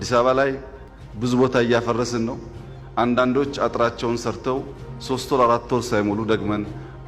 አዲስ አበባ ላይ ብዙ ቦታ እያፈረስን ነው። አንዳንዶች አጥራቸውን ሰርተው 3 ወር 4 ወር ሳይሞሉ ደግመን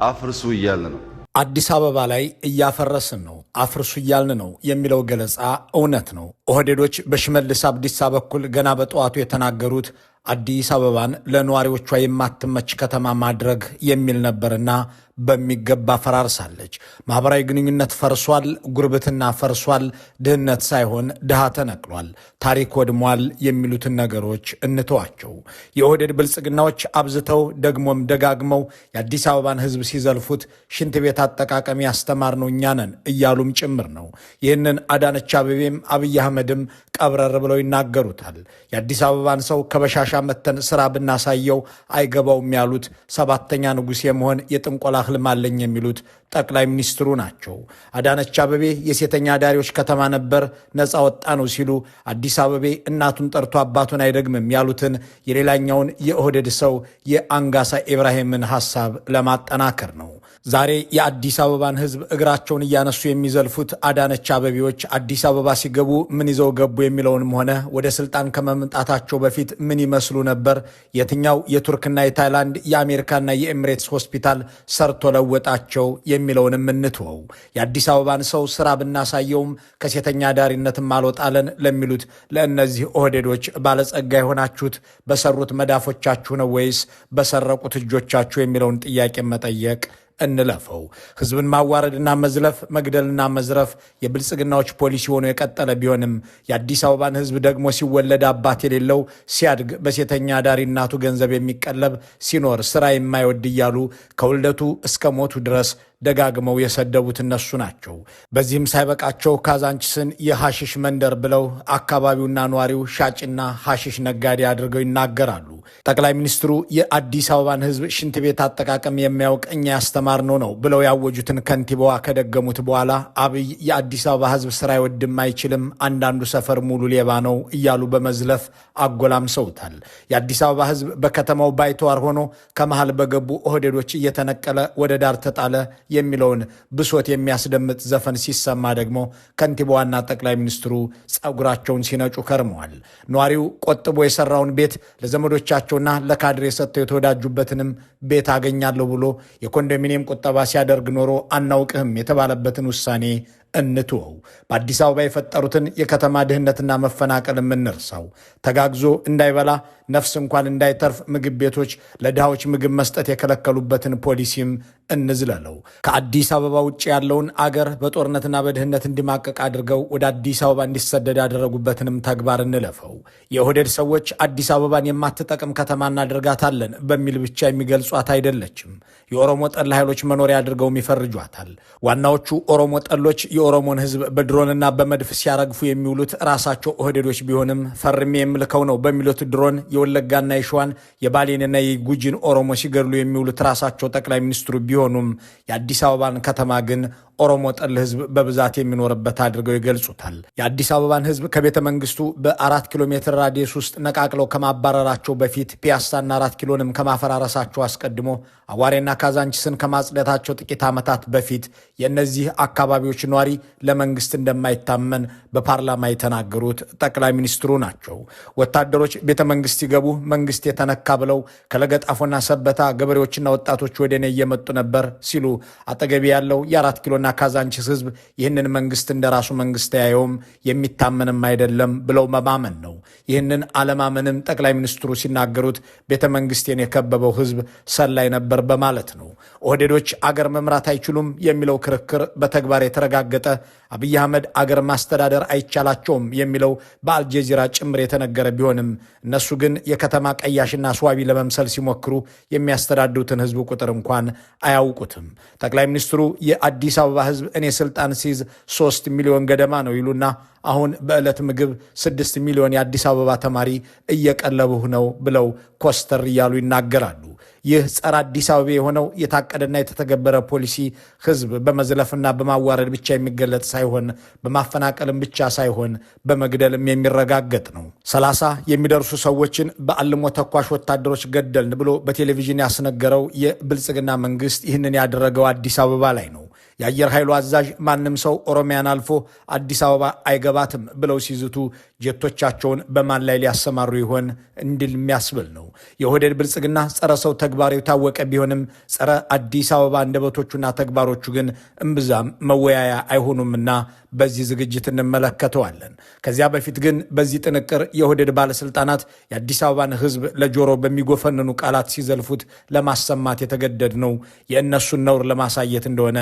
አፍርሱ እያልን ነው። አዲስ አበባ ላይ እያፈረስን ነው፣ አፍርሱ እያልን ነው የሚለው ገለጻ እውነት ነው። ኦህዴዶች በሽመልስ አብዲሳ በኩል ገና በጠዋቱ የተናገሩት አዲስ አበባን ለነዋሪዎቿ የማትመች ከተማ ማድረግ የሚል ነበርና በሚገባ ፈራርሳለች። ማህበራዊ ግንኙነት ፈርሷል፣ ጉርብትና ፈርሷል፣ ድህነት ሳይሆን ድሃ ተነቅሏል፣ ታሪክ ወድሟል የሚሉትን ነገሮች እንተዋቸው። የኦህዴድ ብልጽግናዎች አብዝተው ደግሞም ደጋግመው የአዲስ አበባን ሕዝብ ሲዘልፉት ሽንት ቤት አጠቃቀም ያስተማርነው እኛ ነን እያሉም ጭምር ነው። ይህንን አዳነች አቤቤም አብይ አህመድም ቀብረር ብለው ይናገሩታል። የአዲስ አበባን ሰው ከበሻሻ መተን ስራ ብናሳየው አይገባውም ያሉት 7ኛ ንጉሥ የመሆን የጥንቆላ ህልም አለኝ የሚሉት ጠቅላይ ሚኒስትሩ ናቸው። አዳነች አቤቤ የሴተኛ አዳሪዎች ከተማ ነበር ነፃ ወጣ ነው ሲሉ አዲስ አበቤ እናቱን ጠርቶ አባቱን አይደግምም ያሉትን የሌላኛውን የኦህዴድ ሰው የአንጋሳ ኢብራሂምን ሐሳብ ለማጠናከር ነው። ዛሬ የአዲስ አበባን ህዝብ እግራቸውን እያነሱ የሚዘልፉት አዳነች አቤቤዎች አዲስ አበባ ሲገቡ ምን ይዘው ገቡ የሚለውንም ሆነ ወደ ስልጣን ከመምጣታቸው በፊት ምን ይመስሉ ነበር፣ የትኛው የቱርክና የታይላንድ የአሜሪካና የኤሚሬትስ ሆስፒታል ሰርቶ ለወጣቸው የሚለውንም እንትወው። የአዲስ አበባን ሰው ስራ ብናሳየውም ከሴተኛ ዳሪነትም አልወጣለን ለሚሉት ለእነዚህ ኦህዴዶች ባለጸጋ የሆናችሁት በሰሩት መዳፎቻችሁ ነው ወይስ በሰረቁት እጆቻችሁ የሚለውን ጥያቄ መጠየቅ እንለፈው። ህዝብን ማዋረድና መዝለፍ፣ መግደልና መዝረፍ የብልጽግናዎች ፖሊሲ ሆኖ የቀጠለ ቢሆንም የአዲስ አበባን ህዝብ ደግሞ ሲወለድ አባት የሌለው ሲያድግ በሴተኛ አዳሪ እናቱ ገንዘብ የሚቀለብ ሲኖር ስራ የማይወድ እያሉ ከውልደቱ እስከ ሞቱ ድረስ ደጋግመው የሰደቡት እነሱ ናቸው። በዚህም ሳይበቃቸው ካዛንችስን የሐሽሽ መንደር ብለው አካባቢውና ነዋሪው ሻጭና ሐሽሽ ነጋዴ አድርገው ይናገራሉ። ጠቅላይ ሚኒስትሩ የአዲስ አበባን ህዝብ ሽንት ቤት አጠቃቀም የሚያውቅ እኛ ያስተማርነው ነው ብለው ያወጁትን ከንቲባዋ ከደገሙት በኋላ አብይ የአዲስ አበባ ህዝብ ስራ አይወድም፣ አይችልም፣ አንዳንዱ ሰፈር ሙሉ ሌባ ነው እያሉ በመዝለፍ አጎላምሰውታል። የአዲስ አበባ ህዝብ በከተማው ባይተዋር ሆኖ ከመሃል በገቡ ኦህዴዶች እየተነቀለ ወደ ዳር ተጣለ የሚለውን ብሶት የሚያስደምጥ ዘፈን ሲሰማ ደግሞ ከንቲባዋና ጠቅላይ ሚኒስትሩ ጸጉራቸውን ሲነጩ ከርመዋል። ነዋሪው ቆጥቦ የሰራውን ቤት ለዘመዶቻቸውና ለካድሬ ሰጥተው የተወዳጁበትንም ቤት አገኛለሁ ብሎ የኮንዶሚኒየም ቁጠባ ሲያደርግ ኖሮ አናውቅህም የተባለበትን ውሳኔ እንትወው። በአዲስ አበባ የፈጠሩትን የከተማ ድህነትና መፈናቀል የምንርሳው። ተጋግዞ እንዳይበላ ነፍስ እንኳን እንዳይተርፍ ምግብ ቤቶች ለድሃዎች ምግብ መስጠት የከለከሉበትን ፖሊሲም እንዝለለው። ከአዲስ አበባ ውጭ ያለውን አገር በጦርነትና በድህነት እንዲማቀቅ አድርገው ወደ አዲስ አበባ እንዲሰደድ ያደረጉበትንም ተግባር እንለፈው። የኦህዴድ ሰዎች አዲስ አበባን የማትጠቅም ከተማ እናደርጋታለን በሚል ብቻ የሚገልጿት አይደለችም። የኦሮሞ ጠል ኃይሎች መኖሪያ አድርገውም ይፈርጇታል። ዋናዎቹ ኦሮሞ ጠሎች የኦሮሞን ህዝብ በድሮንና በመድፍ ሲያረግፉ የሚውሉት ራሳቸው ኦህዴዶች ቢሆንም ፈርሜ የምልከው ነው በሚሉት ድሮን የወለጋና የሸዋን የባሌንና የጉጂን ኦሮሞ ሲገድሉ የሚውሉት ራሳቸው ጠቅላይ ሚኒስትሩ ቢሆኑም የአዲስ አበባን ከተማ ግን ኦሮሞ ጠል ህዝብ በብዛት የሚኖርበት አድርገው ይገልጹታል። የአዲስ አበባን ህዝብ ከቤተ መንግስቱ በ4 ኪሎ ሜትር ራዲየስ ውስጥ ነቃቅለው ከማባረራቸው በፊት ፒያሳና 4 ኪሎንም ከማፈራረሳቸው አስቀድሞ አዋሬና ካዛንችስን ከማጽደታቸው ጥቂት ዓመታት በፊት የእነዚህ አካባቢዎች ነዋሪ ለመንግስት እንደማይታመን በፓርላማ የተናገሩት ጠቅላይ ሚኒስትሩ ናቸው። ወታደሮች ቤተ መንግስት ሲገቡ መንግስት የተነካ ብለው ከለገጣፎና ሰበታ ገበሬዎችና ወጣቶች ወደ እኔ እየመጡ ነበር ሲሉ አጠገቢ ያለው የ4 ኪሎና ካዛንችስ ህዝብ ይህንን መንግስት እንደራሱ መንግስት ያየውም የሚታመንም አይደለም ብለው መማመን ነው። ይህንን አለማመንም ጠቅላይ ሚኒስትሩ ሲናገሩት ቤተ መንግስቴን የከበበው ህዝብ ሰላይ ነበር በማለት ነው። ኦህዴዶች አገር መምራት አይችሉም የሚለው ክርክር በተግባር የተረጋገጠ አብይ አህመድ አገር ማስተዳደር አይቻላቸውም የሚለው በአልጀዚራ ጭምር የተነገረ ቢሆንም እነሱ ግን የከተማ ቀያሽና ስዋቢ ለመምሰል ሲሞክሩ የሚያስተዳድሩትን ህዝብ ቁጥር እንኳን አያውቁትም። ጠቅላይ ሚኒስትሩ የአዲስ አበባ ህዝብ እኔ ስልጣን ሲይዝ 3 ሚሊዮን ገደማ ነው ይሉና አሁን በዕለት ምግብ 6 ሚሊዮን የአዲስ አበባ ተማሪ እየቀለቡህ ነው ብለው ኮስተር እያሉ ይናገራሉ። ይህ ጸረ አዲስ አበባ የሆነው የታቀደና የተተገበረ ፖሊሲ ህዝብ በመዝለፍና በማዋረድ ብቻ የሚገለጥ ሳይሆን በማፈናቀልም ብቻ ሳይሆን በመግደልም የሚረጋገጥ ነው። 30 የሚደርሱ ሰዎችን በአልሞ ተኳሽ ወታደሮች ገደልን ብሎ በቴሌቪዥን ያስነገረው የብልጽግና መንግስት ይህንን ያደረገው አዲስ አበባ ላይ ነው። የአየር ኃይሉ አዛዥ ማንም ሰው ኦሮሚያን አልፎ አዲስ አበባ አይገባትም ብለው ሲዝቱ ጀቶቻቸውን በማን ላይ ሊያሰማሩ ይሆን እንዲል የሚያስብል ነው። የኦህዴድ ብልጽግና ጸረ ሰው ተግባሩ የታወቀ ቢሆንም ጸረ አዲስ አበባ አንደበቶቹና ተግባሮቹ ግን እምብዛም መወያያ አይሆኑምና በዚህ ዝግጅት እንመለከተዋለን። ከዚያ በፊት ግን በዚህ ጥንቅር የኦህዴድ ባለስልጣናት የአዲስ አበባን ሕዝብ ለጆሮ በሚጎፈንኑ ቃላት ሲዘልፉት ለማሰማት የተገደድነው የእነሱን ነውር ለማሳየት እንደሆነ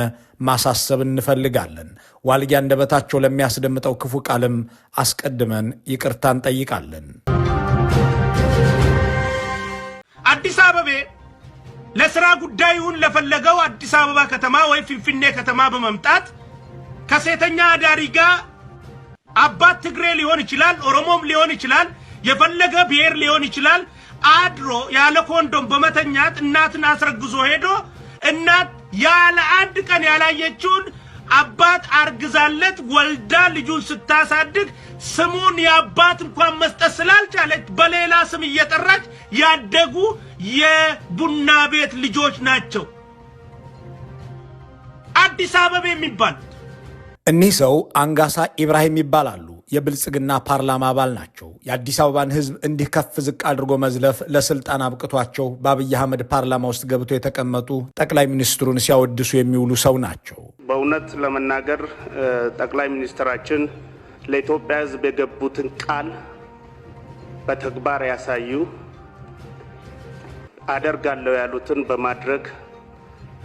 ማሳሰብ እንፈልጋለን። ዋልጌ አንደበታቸው ለሚያስደምጠው ክፉ ቃልም አስቀድመን ይቅርታ እንጠይቃለን። አዲስ አበባ ለስራ ጉዳዩን ለፈለገው አዲስ አበባ ከተማ ወይ ፊንፊኔ ከተማ በመምጣት ከሴተኛ አዳሪ ጋር አባት ትግሬ ሊሆን ይችላል፣ ኦሮሞም ሊሆን ይችላል፣ የፈለገ ብሔር ሊሆን ይችላል። አድሮ ያለ ኮንዶም በመተኛት እናትን አስረግዞ ሄዶ እናት ያለ አንድ ቀን ያላየችውን አባት አርግዛለት ወልዳ ልጁን ስታሳድግ ስሙን የአባት እንኳን መስጠት ስላልቻለች በሌላ ስም እየጠራች ያደጉ የቡና ቤት ልጆች ናቸው አዲስ አበባ የሚባል። እኒህ ሰው አንጋሳ ኢብራሂም ይባላሉ። የብልጽግና ፓርላማ አባል ናቸው። የአዲስ አበባን ሕዝብ እንዲህ ከፍ ዝቅ አድርጎ መዝለፍ ለስልጣን አብቅቷቸው በአብይ አህመድ ፓርላማ ውስጥ ገብቶ የተቀመጡ ጠቅላይ ሚኒስትሩን ሲያወድሱ የሚውሉ ሰው ናቸው። በእውነት ለመናገር ጠቅላይ ሚኒስትራችን ለኢትዮጵያ ሕዝብ የገቡትን ቃል በተግባር ያሳዩ፣ አደርጋለሁ ያሉትን በማድረግ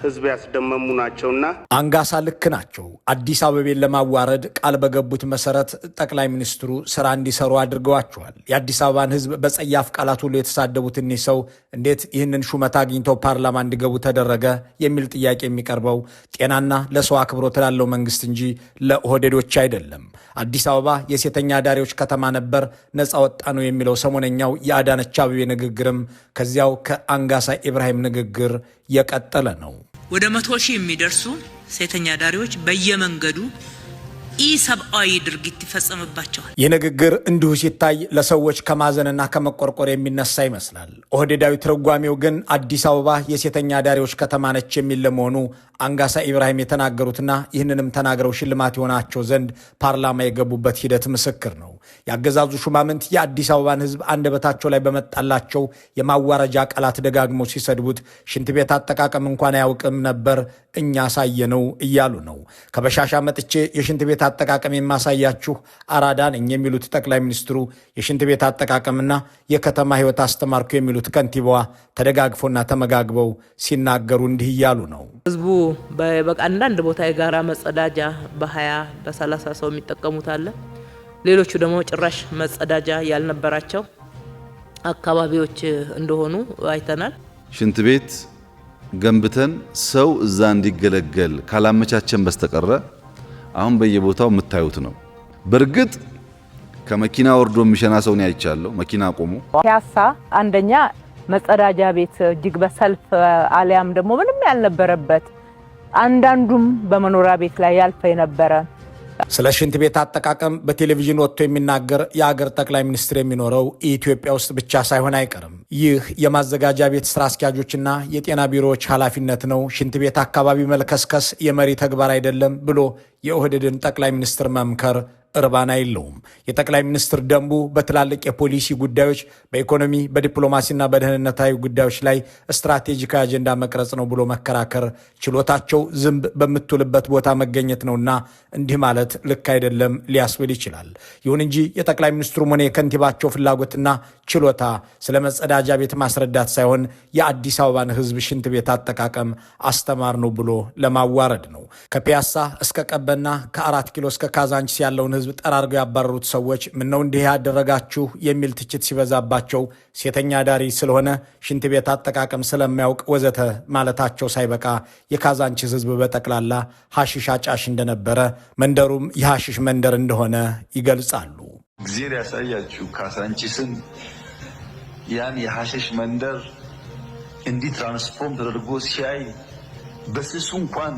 ህዝብ ያስደመሙ ናቸውና አንጋሳ ልክ ናቸው። አዲስ አበባን ለማዋረድ ቃል በገቡት መሰረት ጠቅላይ ሚኒስትሩ ስራ እንዲሰሩ አድርገዋቸዋል። የአዲስ አበባን ህዝብ በጸያፍ ቃላት ሁሉ የተሳደቡት እኒህ ሰው እንዴት ይህንን ሹመት አግኝተው ፓርላማ እንዲገቡ ተደረገ የሚል ጥያቄ የሚቀርበው ጤናና ለሰው አክብሮት ላለው መንግስት እንጂ ለኦህዴዶች አይደለም። አዲስ አበባ የሴተኛ አዳሪዎች ከተማ ነበር፣ ነፃ ወጣ ነው የሚለው ሰሞነኛው የአዳነች አቤቤ ንግግርም ከዚያው ከአንጋሳ ኢብራሂም ንግግር የቀጠለ ነው። ወደ 100 ሺህ የሚደርሱ ሴተኛ አዳሪዎች በየመንገዱ ኢሰብአዊ ድርጊት ይፈጸምባቸዋል። ይህ ንግግር እንዲሁ ሲታይ ለሰዎች ከማዘንና ከመቆርቆር የሚነሳ ይመስላል። ኦህዴዳዊ ትርጓሜው ግን አዲስ አበባ የሴተኛ አዳሪዎች ከተማ ነች የሚል ለመሆኑ አንጋሳ ኢብራሂም የተናገሩትና ይህንንም ተናግረው ሽልማት የሆናቸው ዘንድ ፓርላማ የገቡበት ሂደት ምስክር ነው። ያገዛዙ ሹማምንት የአዲስ አበባን ህዝብ አንደበታቸው ላይ በመጣላቸው የማዋረጃ ቃላት ደጋግመው ሲሰድቡት ሽንት ቤት አጠቃቀም እንኳን አያውቅም ነበር እኛ ሳየነው እያሉ ነው። ከበሻሻ መጥቼ የሽንት ቤት አጠቃቀም የማሳያችሁ አራዳ ነኝ የሚሉት ጠቅላይ ሚኒስትሩ የሽንት ቤት አጠቃቀምና የከተማ ህይወት አስተማርኩ የሚሉት ከንቲባዋ ተደጋግፎና ተመጋግበው ሲናገሩ እንዲህ እያሉ ነው። ህዝቡ በቃ አንዳንድ ቦታ የጋራ መጸዳጃ በ20 በ30 ሰው የሚጠቀሙት አለ። ሌሎቹ ደግሞ ጭራሽ መጸዳጃ ያልነበራቸው አካባቢዎች እንደሆኑ አይተናል። ሽንት ቤት ገንብተን ሰው እዛ እንዲገለገል ካላመቻቸን በስተቀረ አሁን በየቦታው የምታዩት ነው። በርግጥ ከመኪና ወርዶ የሚሸና ሰው ነው አይቻለሁ። መኪና ቆሞ ፒያሳ አንደኛ መጸዳጃ ቤት እጅግ በሰልፍ አሊያም ደግሞ ምንም ያልነበረበት አንዳንዱም በመኖሪያ ቤት ላይ ያልፈ የነበረ ስለ ሽንት ቤት አጠቃቀም በቴሌቪዥን ወጥቶ የሚናገር የአገር ጠቅላይ ሚኒስትር የሚኖረው ኢትዮጵያ ውስጥ ብቻ ሳይሆን አይቀርም። ይህ የማዘጋጃ ቤት ስራ አስኪያጆችና የጤና ቢሮዎች ኃላፊነት ነው። ሽንት ቤት አካባቢ መልከስከስ የመሪ ተግባር አይደለም ብሎ የኦህዴድን ጠቅላይ ሚኒስትር መምከር እርባና የለውም። የጠቅላይ ሚኒስትር ደንቡ በትላልቅ የፖሊሲ ጉዳዮች፣ በኢኮኖሚ በዲፕሎማሲና በደህንነታዊ ጉዳዮች ላይ ስትራቴጂካዊ አጀንዳ መቅረጽ ነው ብሎ መከራከር ችሎታቸው ዝንብ በምትውልበት ቦታ መገኘት ነውና እንዲህ ማለት ልክ አይደለም ሊያስብል ይችላል። ይሁን እንጂ የጠቅላይ ሚኒስትሩም ሆነ የከንቲባቸው ፍላጎትና ችሎታ ስለ መጸዳጃ ቤት ማስረዳት ሳይሆን የአዲስ አበባን ሕዝብ ሽንት ቤት አጠቃቀም አስተማር ነው ብሎ ለማዋረድ ነው። ከፒያሳ እስከ ቀበና ከ4 ኪሎ እስከ ካዛንቺስ ያለውን ሕዝብ ጠራርገው ያባረሩት ሰዎች ምነው እንዲህ ያደረጋችሁ የሚል ትችት ሲበዛባቸው ሴተኛ አዳሪ ስለሆነ ሽንት ቤት አጠቃቀም ስለማያውቅ ወዘተ ማለታቸው ሳይበቃ የካዛንቺስ ሕዝብ በጠቅላላ ሐሺሽ አጫሽ እንደነበረ መንደሩም የሐሺሽ መንደር እንደሆነ ይገልጻሉ። እግዚአብሔር ያሳያችሁ ካዛንቺስን ያን የሐሺሽ መንደር እንዲህ ትራንስፎርም ተደርጎ ሲያይ በስሱ እንኳን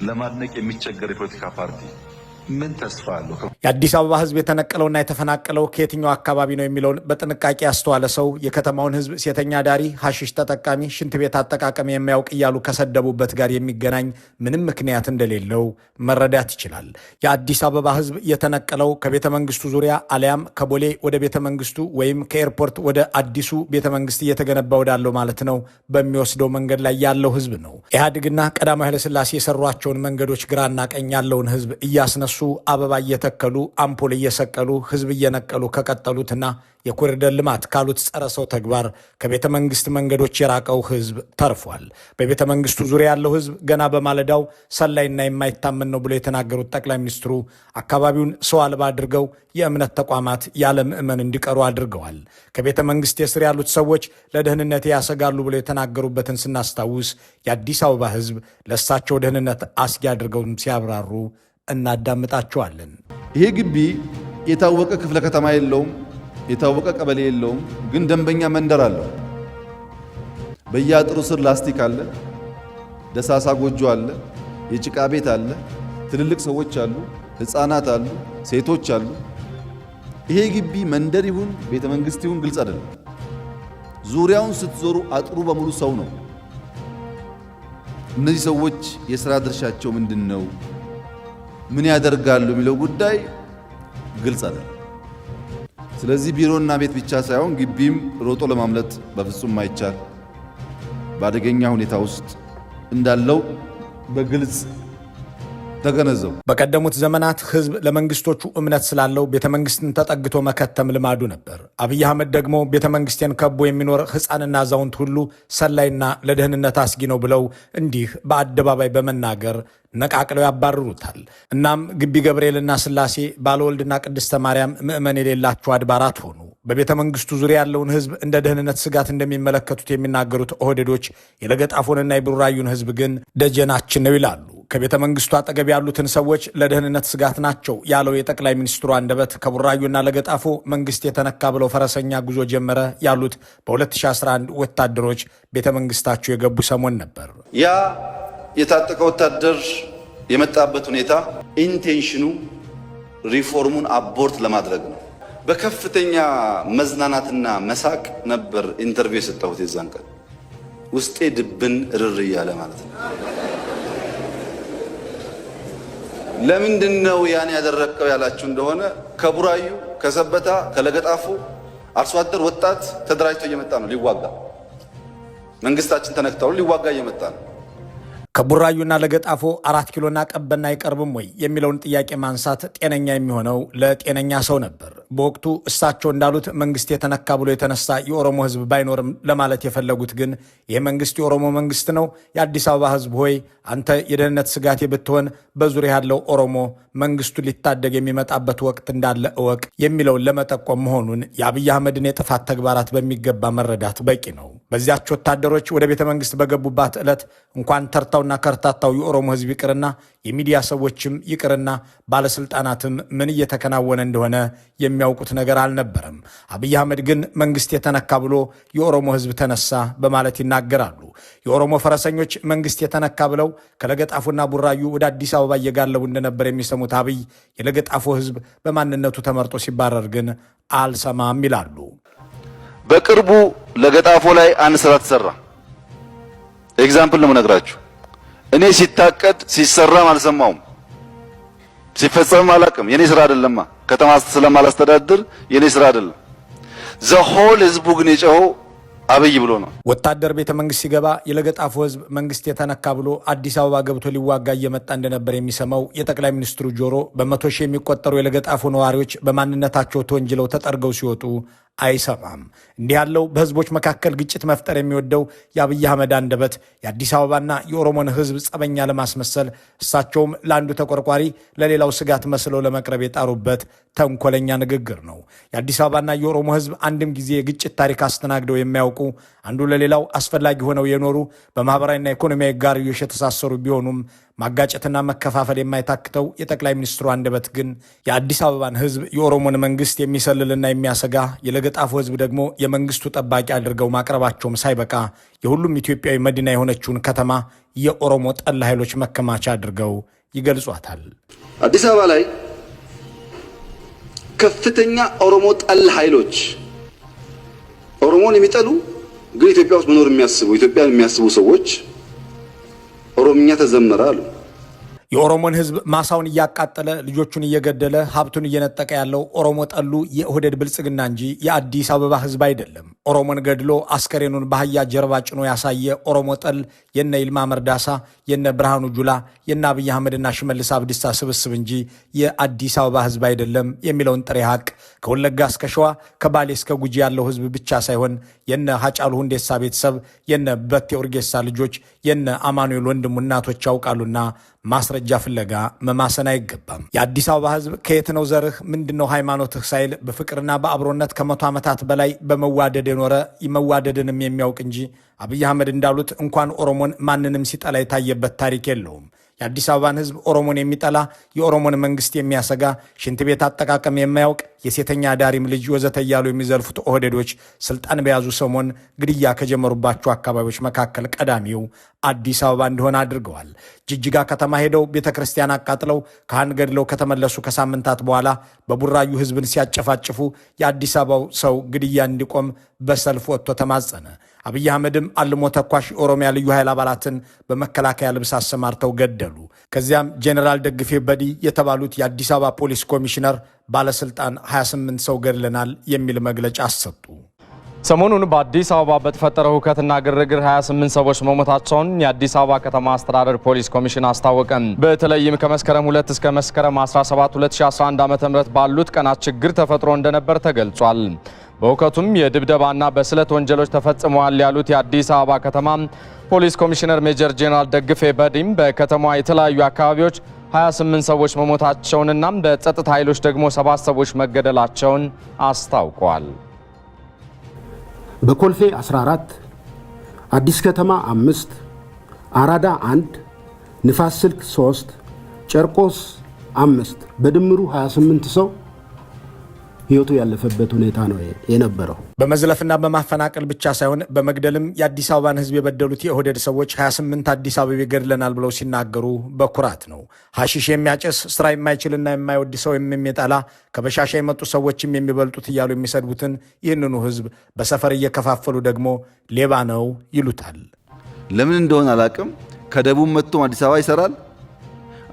ለማድነቅ የሚቸገር የፖለቲካ ፓርቲ ምን ተስፋ አለው? የአዲስ አበባ ህዝብ የተነቀለውና የተፈናቀለው ከየትኛው አካባቢ ነው የሚለውን በጥንቃቄ ያስተዋለ ሰው የከተማውን ህዝብ ሴተኛ ዳሪ፣ ሐሺሽ ተጠቃሚ፣ ሽንት ቤት አጠቃቀም የማያውቅ እያሉ ከሰደቡበት ጋር የሚገናኝ ምንም ምክንያት እንደሌለው መረዳት ይችላል። የአዲስ አበባ ህዝብ የተነቀለው ከቤተ መንግስቱ ዙሪያ አሊያም ከቦሌ ወደ ቤተ መንግስቱ ወይም ከኤርፖርት ወደ አዲሱ ቤተ መንግስት እየተገነባ ወዳለው ማለት ነው በሚወስደው መንገድ ላይ ያለው ህዝብ ነው። ኢህአዴግና ቀዳማዊ ኃይለሥላሴ የሰሯቸውን መንገዶች ግራና ቀኝ ያለውን ህዝብ እያስነሱ አበባ እየተከሉ አምፖል እየሰቀሉ ህዝብ እየነቀሉ ከቀጠሉትና የኮሪደር ልማት ካሉት ጸረ ሰው ተግባር ከቤተ መንግስት መንገዶች የራቀው ህዝብ ተርፏል። በቤተ መንግስቱ ዙሪያ ያለው ህዝብ ገና በማለዳው ሰላይና የማይታመን ነው ብሎ የተናገሩት ጠቅላይ ሚኒስትሩ አካባቢውን ሰው አልባ አድርገው የእምነት ተቋማት ያለ ምዕመን እንዲቀሩ አድርገዋል። ከቤተ መንግስት የስር ያሉት ሰዎች ለደህንነት ያሰጋሉ ብሎ የተናገሩበትን ስናስታውስ የአዲስ አበባ ህዝብ ለእሳቸው ደህንነት አስጊ አድርገው ሲያብራሩ እናዳምጣቸዋለን። ይሄ ግቢ የታወቀ ክፍለ ከተማ የለውም፣ የታወቀ ቀበሌ የለውም፣ ግን ደንበኛ መንደር አለው። በየአጥሩ ስር ላስቲክ አለ፣ ደሳሳ ጎጆ አለ፣ የጭቃ ቤት አለ፣ ትልልቅ ሰዎች አሉ፣ ህፃናት አሉ፣ ሴቶች አሉ። ይሄ ግቢ መንደር ይሁን ቤተ መንግስት ይሁን ግልጽ አይደለም። ዙሪያውን ስትዞሩ አጥሩ በሙሉ ሰው ነው። እነዚህ ሰዎች የሥራ ድርሻቸው ምንድን ነው? ምን ያደርጋሉ የሚለው ጉዳይ ግልጽ አይደለም። ስለዚህ ቢሮና ቤት ብቻ ሳይሆን ግቢም ሮጦ ለማምለጥ በፍጹም ማይቻል በአደገኛ ሁኔታ ውስጥ እንዳለው በግልጽ ተገነዘቡ። በቀደሙት ዘመናት ህዝብ ለመንግስቶቹ እምነት ስላለው ቤተመንግስትን ተጠግቶ መከተም ልማዱ ነበር። አብይ አህመድ ደግሞ ቤተመንግስቴን ከቦ የሚኖር ህፃንና አዛውንት ሁሉ ሰላይና ለደህንነት አስጊ ነው ብለው እንዲህ በአደባባይ በመናገር ነቃቅለው ያባርሩታል። እናም ግቢ ገብርኤልና ስላሴ፣ ባለወልድና ቅድስተ ማርያም ምዕመን የሌላቸው አድባራት ሆኑ። በቤተ መንግስቱ ዙሪያ ያለውን ህዝብ እንደ ደህንነት ስጋት እንደሚመለከቱት የሚናገሩት ኦህዴዶች የለገጣፎንና የቡራዩን ህዝብ ግን ደጀናችን ነው ይላሉ። ከቤተ መንግስቱ አጠገብ ያሉትን ሰዎች ለደህንነት ስጋት ናቸው ያለው የጠቅላይ ሚኒስትሩ አንደበት ከቡራዩና ለገጣፎ መንግስት የተነካ ብለው ፈረሰኛ ጉዞ ጀመረ ያሉት በ2011 ወታደሮች ቤተ መንግስታቸው የገቡ ሰሞን ነበር። ያ የታጠቀ ወታደር የመጣበት ሁኔታ ኢንቴንሽኑ ሪፎርሙን አቦርት ለማድረግ ነው። በከፍተኛ መዝናናትና መሳቅ ነበር ኢንተርቪው የሰጠሁት። የዛን ቀን ውስጤ ድብን ርር እያለ ማለት ነው። ለምንድን ነው ያን ያደረግከው ያላችሁ እንደሆነ ከቡራዩ፣ ከሰበታ፣ ከለገጣፎ አርሶ አደር ወጣት ተደራጅቶ እየመጣ ነው ሊዋጋ። መንግስታችን ተነክተው ሊዋጋ እየመጣ ነው። ከቡራዩና ለገጣፎ 4 ኪሎና ቀበና አይቀርብም ወይ የሚለውን ጥያቄ ማንሳት ጤነኛ የሚሆነው ለጤነኛ ሰው ነበር። በወቅቱ እሳቸው እንዳሉት መንግስት የተነካ ብሎ የተነሳ የኦሮሞ ህዝብ ባይኖርም ለማለት የፈለጉት ግን ይህ መንግስት የኦሮሞ መንግስት ነው፣ የአዲስ አበባ ህዝብ ሆይ አንተ የደህንነት ስጋቴ ብትሆን በዙሪያ ያለው ኦሮሞ መንግስቱን ሊታደግ የሚመጣበት ወቅት እንዳለ እወቅ የሚለውን ለመጠቆም መሆኑን የአብይ አህመድን የጥፋት ተግባራት በሚገባ መረዳት በቂ ነው። በዚያች ወታደሮች ወደ ቤተ መንግስት በገቡባት ዕለት እንኳን ተርታውና ከርታታው የኦሮሞ ህዝብ ይቅርና የሚዲያ ሰዎችም ይቅርና ባለስልጣናትም ምን እየተከናወነ እንደሆነ የሚያውቁት ነገር አልነበረም። አብይ አህመድ ግን መንግስት የተነካ ብሎ የኦሮሞ ህዝብ ተነሳ በማለት ይናገራሉ። የኦሮሞ ፈረሰኞች መንግስት የተነካ ብለው ከለገጣፎና ቡራዩ ወደ አዲስ አበባ እየጋለቡ እንደነበር የሚሰሙት አብይ የለገጣፎ ህዝብ በማንነቱ ተመርጦ ሲባረር ግን አልሰማም ይላሉ። በቅርቡ ለገጣፎ ላይ አንድ ስራ ተሰራ። ኤግዛምፕል ነው የምነግራችሁ። እኔ ሲታቀድ ሲሰራም አልሰማውም፣ ሲፈጸምም አላውቅም። የኔ ስራ አይደለማ፣ ከተማ ስለማላስተዳድር የኔ ስራ አይደለም። ዘሆል ህዝቡ ግን የጨኸው አብይ ብሎ ነው። ወታደር ቤተ መንግስት ሲገባ የለገጣፎ ህዝብ መንግስት የተነካ ብሎ አዲስ አበባ ገብቶ ሊዋጋ እየመጣ እንደነበር የሚሰማው የጠቅላይ ሚኒስትሩ ጆሮ በመቶ ሺህ የሚቆጠሩ የለገጣፎ ነዋሪዎች በማንነታቸው ተወንጅለው ተጠርገው ሲወጡ አይሰማም። እንዲህ ያለው በህዝቦች መካከል ግጭት መፍጠር የሚወደው የአብይ አህመድ አንደበት የአዲስ አበባና የኦሮሞን ህዝብ ጸበኛ ለማስመሰል እሳቸውም ለአንዱ ተቆርቋሪ ለሌላው ስጋት መስለው ለመቅረብ የጣሩበት ተንኮለኛ ንግግር ነው። የአዲስ አበባና የኦሮሞ ህዝብ አንድም ጊዜ የግጭት ታሪክ አስተናግደው የሚያውቁ አንዱ ለሌላው አስፈላጊ ሆነው የኖሩ በማህበራዊና ኢኮኖሚያዊ ጋርዮሽ የተሳሰሩ ቢሆኑም ማጋጨትና መከፋፈል የማይታክተው የጠቅላይ ሚኒስትሩ አንደበት ግን የአዲስ አበባን ህዝብ የኦሮሞን መንግስት የሚሰልልና የሚያሰጋ የለገጣፎ ህዝብ ደግሞ የመንግስቱ ጠባቂ አድርገው ማቅረባቸውም ሳይበቃ የሁሉም ኢትዮጵያዊ መዲና የሆነችውን ከተማ የኦሮሞ ጠላ ኃይሎች መከማቻ አድርገው ይገልጿታል። አዲስ አበባ ላይ ከፍተኛ ኦሮሞ ጠል ኃይሎች ኦሮሞን የሚጠሉ ግን ኢትዮጵያ ውስጥ መኖር የሚያስቡ ኢትዮጵያን የሚያስቡ ሰዎች ኦሮምኛ ተዘመረ አሉ። የኦሮሞን ህዝብ ማሳውን እያቃጠለ ልጆቹን እየገደለ ሀብቱን እየነጠቀ ያለው ኦሮሞ ጠሉ የኦህዴድ ብልጽግና እንጂ የአዲስ አበባ ህዝብ አይደለም። ኦሮሞን ገድሎ አስከሬኑን በአህያ ጀርባ ጭኖ ያሳየ ኦሮሞ ጠል የነ ይልማ መርዳሳ፣ የነ ብርሃኑ ጁላ፣ የነ አብይ አህመድና ሽመልስ አብዲሳ ስብስብ እንጂ የአዲስ አበባ ህዝብ አይደለም የሚለውን ጥሬ ሀቅ ከወለጋ እስከ ሸዋ ከባሌ እስከ ጉጂ ያለው ህዝብ ብቻ ሳይሆን የነ ሀጫሉ ሁንዴሳ ቤተሰብ፣ የነ በቴ ኡርጌሳ ልጆች፣ የነ አማኑኤል ወንድሙ እናቶች ያውቃሉና ማስረጃ ፍለጋ መማሰን አይገባም። የአዲስ አበባ ህዝብ ከየት ነው ዘርህ ምንድነው ሃይማኖትህ ሳይል በፍቅርና በአብሮነት ከ100 ዓመታት በላይ በመዋደድ የኖረ መዋደድንም የሚያውቅ እንጂ አብይ አህመድ እንዳሉት እንኳን ኦሮሞን ማንንም ሲጠላ የታየበት ታሪክ የለውም። የአዲስ አበባን ህዝብ ኦሮሞን የሚጠላ የኦሮሞን መንግስት የሚያሰጋ ሽንት ቤት አጠቃቀም የማያውቅ የሴተኛ ዳሪም ልጅ ወዘተ እያሉ የሚዘልፉት ኦህዴዶች ስልጣን በያዙ ሰሞን ግድያ ከጀመሩባቸው አካባቢዎች መካከል ቀዳሚው አዲስ አበባ እንደሆነ አድርገዋል። ጅጅጋ ከተማ ሄደው ቤተ ክርስቲያን አቃጥለው ካህን ገድለው ከተመለሱ ከሳምንታት በኋላ በቡራዩ ህዝብን ሲያጨፋጭፉ የአዲስ አበባው ሰው ግድያ እንዲቆም በሰልፍ ወጥቶ ተማጸነ። አብይ አህመድም አልሞ ተኳሽ የኦሮሚያ ልዩ ኃይል አባላትን በመከላከያ ልብስ አሰማርተው ገደሉ። ከዚያም ጄኔራል ደግፌ በዲ የተባሉት የአዲስ አበባ ፖሊስ ኮሚሽነር ባለስልጣን 28 ሰው ገድለናል የሚል መግለጫ አሰጡ። ሰሞኑን በአዲስ አበባ በተፈጠረው ሁከትና ግርግር 28 ሰዎች መሞታቸውን የአዲስ አበባ ከተማ አስተዳደር ፖሊስ ኮሚሽን አስታወቀ። በተለይም ከመስከረም 2 እስከ መስከረም 17 2011 ዓ.ም ባሉት ቀናት ችግር ተፈጥሮ እንደነበር ተገልጿል። በሁከቱም የድብደባና በስለት ወንጀሎች ተፈጽመዋል ያሉት የአዲስ አበባ ከተማ ፖሊስ ኮሚሽነር ሜጀር ጄኔራል ደግፌ በዲም በከተማዋ የተለያዩ አካባቢዎች 28 ሰዎች መሞታቸውንና በጸጥታ ኃይሎች ደግሞ 7 ሰዎች መገደላቸውን አስታውቀዋል። በኮልፌ 14፣ አዲስ ከተማ 5፣ አራዳ 1፣ ንፋስ ስልክ 3፣ ጨርቆስ 5 በድምሩ 28 ሰው ህይወቱ ያለፈበት ሁኔታ ነው የነበረው። በመዝለፍና በማፈናቀል ብቻ ሳይሆን በመግደልም የአዲስ አበባን ህዝብ የበደሉት የኦህዴድ ሰዎች 28 አዲስ አበባ ገድለናል ብለው ሲናገሩ በኩራት ነው። ሐሺሽ የሚያጨስ ስራ የማይችልና የማይወድ ሰው የሚጠላ ከበሻሻ የመጡ ሰዎችም የሚበልጡት እያሉ የሚሰድቡትን ይህንኑ ህዝብ በሰፈር እየከፋፈሉ ደግሞ ሌባ ነው ይሉታል። ለምን እንደሆነ አላቅም። ከደቡብ መጥቶም አዲስ አበባ ይሰራል።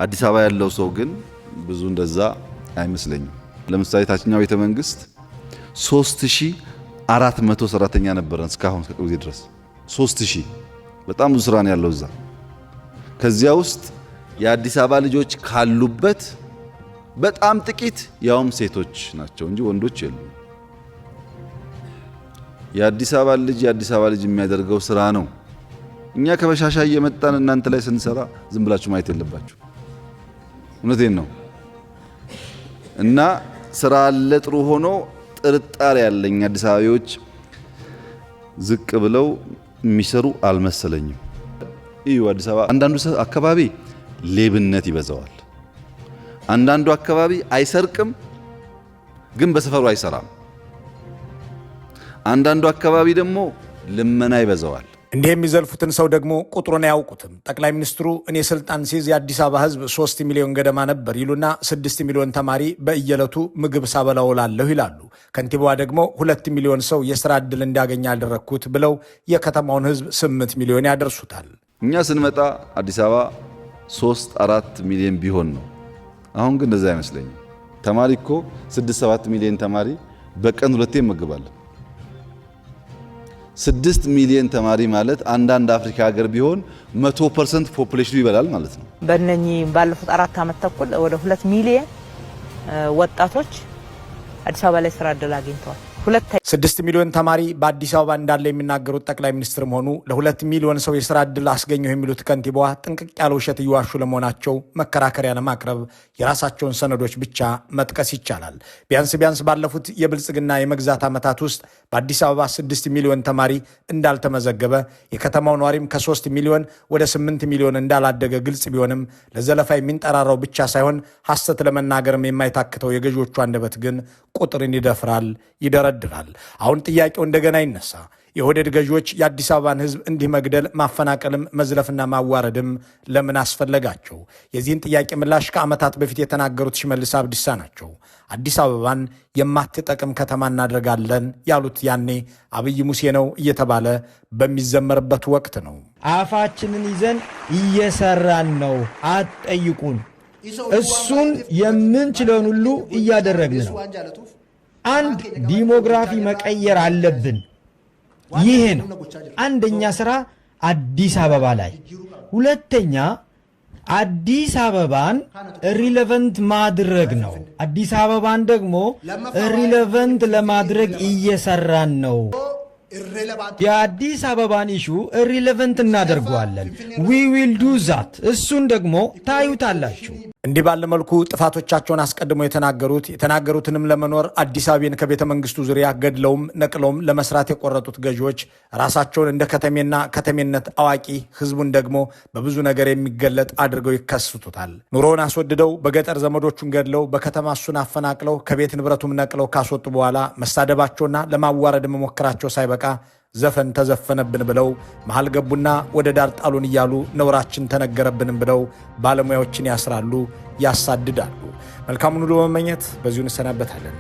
አዲስ አበባ ያለው ሰው ግን ብዙ እንደዛ አይመስለኝም። ለምሳሌ ታችኛው ቤተ መንግስት 3400 ሰራተኛ ነበረን እስካሁን ከቅርብ ጊዜ ድረስ 3000። በጣም ብዙ ስራ ነው ያለው እዛ። ከዚያ ውስጥ የአዲስ አበባ ልጆች ካሉበት በጣም ጥቂት ያውም ሴቶች ናቸው እንጂ ወንዶች የሉም። የአዲስ አበባ ልጅ የሚያደርገው ስራ ነው። እኛ ከበሻሻ እየመጣን እናንተ ላይ ስንሰራ ዝም ብላችሁ ማየት የለባችሁ። እውነቴን ነው። እና ስራ አለ ጥሩ ሆኖ ጥርጣሬ ያለኝ አዲስ አበባዎች ዝቅ ብለው የሚሰሩ አልመሰለኝም። እዩ አዲስ አበባ አንዳንዱ አካባቢ ሌብነት ይበዛዋል። አንዳንዱ አካባቢ አይሰርቅም ግን በሰፈሩ አይሰራም። አንዳንዱ አካባቢ ደግሞ ልመና ይበዛዋል። እንዲህ የሚዘልፉትን ሰው ደግሞ ቁጥሩን አያውቁትም። ጠቅላይ ሚኒስትሩ እኔ ስልጣን ሲይዝ የአዲስ አበባ ህዝብ 3 ሚሊዮን ገደማ ነበር ይሉና 6 ሚሊዮን ተማሪ በየዕለቱ ምግብ ሳበላ ውላለሁ ይላሉ። ከንቲባዋ ደግሞ 2 ሚሊዮን ሰው የስራ ዕድል እንዲያገኝ ያደረግኩት ብለው የከተማውን ህዝብ 8 ሚሊዮን ያደርሱታል። እኛ ስንመጣ አዲስ አበባ 3-4 ሚሊዮን ቢሆን ነው። አሁን ግን እንደዛ አይመስለኝም። ተማሪ እኮ 6-7 ሚሊዮን ተማሪ በቀን 2 ይመገባል። 6 ሚሊዮን ተማሪ ማለት አንዳንድ አፍሪካ ሀገር ቢሆን 100% ፖፑሌሽኑ ይበላል ማለት ነው። በእነኚህ ባለፉት 4 ዓመት ተኩል ወደ 2 ሚሊዮን ወጣቶች አዲስ አበባ ላይ ስራ ዕድል አግኝተዋል። 6 ሚሊዮን ተማሪ በአዲስ አበባ እንዳለ የሚናገሩት ጠቅላይ ሚኒስትርም ሆኑ ለ2 ሚሊዮን ሰው የስራ ዕድል አስገኘው የሚሉት ከንቲባዋ ጥንቅቅ ያለ ውሸት እየዋሹ ለመሆናቸው መከራከሪያ ለማቅረብ የራሳቸውን ሰነዶች ብቻ መጥቀስ ይቻላል። ቢያንስ ባለፉት የብልጽግና የመግዛት ዓመታት ውስጥ በአዲስ አበባ 6 ሚሊዮን ተማሪ እንዳልተመዘገበ፣ የከተማው ነዋሪም ከ3 ሚሊዮን ወደ 8 ሚሊዮን እንዳላደገ ግልጽ ቢሆንም ለዘለፋ የሚንጠራራው ብቻ ሳይሆን ሐሰት ለመናገርም የማይታክተው የገዢዎቹ አንደበት ግን ቁጥርን ይደፍራል፣ ይደረድራል። አሁን ጥያቄው እንደገና ይነሳ። የኦህዴድ ገዢዎች የአዲስ አበባን ህዝብ እንዲህ መግደል፣ ማፈናቀልም፣ መዝለፍና ማዋረድም ለምን አስፈለጋቸው? የዚህን ጥያቄ ምላሽ ከዓመታት በፊት የተናገሩት ሽመልስ አብዲሳ ናቸው። አዲስ አበባን የማትጠቅም ከተማ እናደርጋለን ያሉት ያኔ አብይ ሙሴ ነው እየተባለ በሚዘመርበት ወቅት ነው። አፋችንን ይዘን እየሰራን ነው፣ አትጠይቁን። እሱን የምንችለውን ሁሉ እያደረግን ነው። አንድ ዲሞግራፊ መቀየር አለብን። ይሄ ነው አንደኛ ስራ አዲስ አበባ ላይ። ሁለተኛ አዲስ አበባን ሪሌቨንት ማድረግ ነው። አዲስ አበባን ደግሞ ሪሌቨንት ለማድረግ እየሰራን ነው። የአዲስ አበባን ኢሹ ሪሌቨንት እናደርገዋለን። ዊ ዊል ዱ ዛት። እሱን ደግሞ ታዩታላችሁ። እንዲህ ባለ መልኩ ጥፋቶቻቸውን አስቀድመው የተናገሩትንም ለመኖር አዲስ አበባን ከቤተ መንግስቱ ዙሪያ ገድለውም ነቅለውም ለመስራት የቆረጡት ገዢዎች ራሳቸውን እንደ ከተሜና ከተሜነት አዋቂ፣ ህዝቡን ደግሞ በብዙ ነገር የሚገለጥ አድርገው ይከስቱታል። ኑሮውን አስወድደው በገጠር ዘመዶቹን ገድለው በከተማ እሱን አፈናቅለው ከቤት ንብረቱም ነቅለው ካስወጡ በኋላ መሳደባቸውና ለማዋረድ መሞከራቸው ሳይበቃ ዘፈን ተዘፈነብን ብለው መሃል ገቡና ወደ ዳር ጣሉን እያሉ ነውራችን ተነገረብንም ብለው ባለሙያዎችን ያስራሉ፣ ያሳድዳሉ። መልካሙን ሁሉ በመመኘት በዚሁ እንሰናበታለን።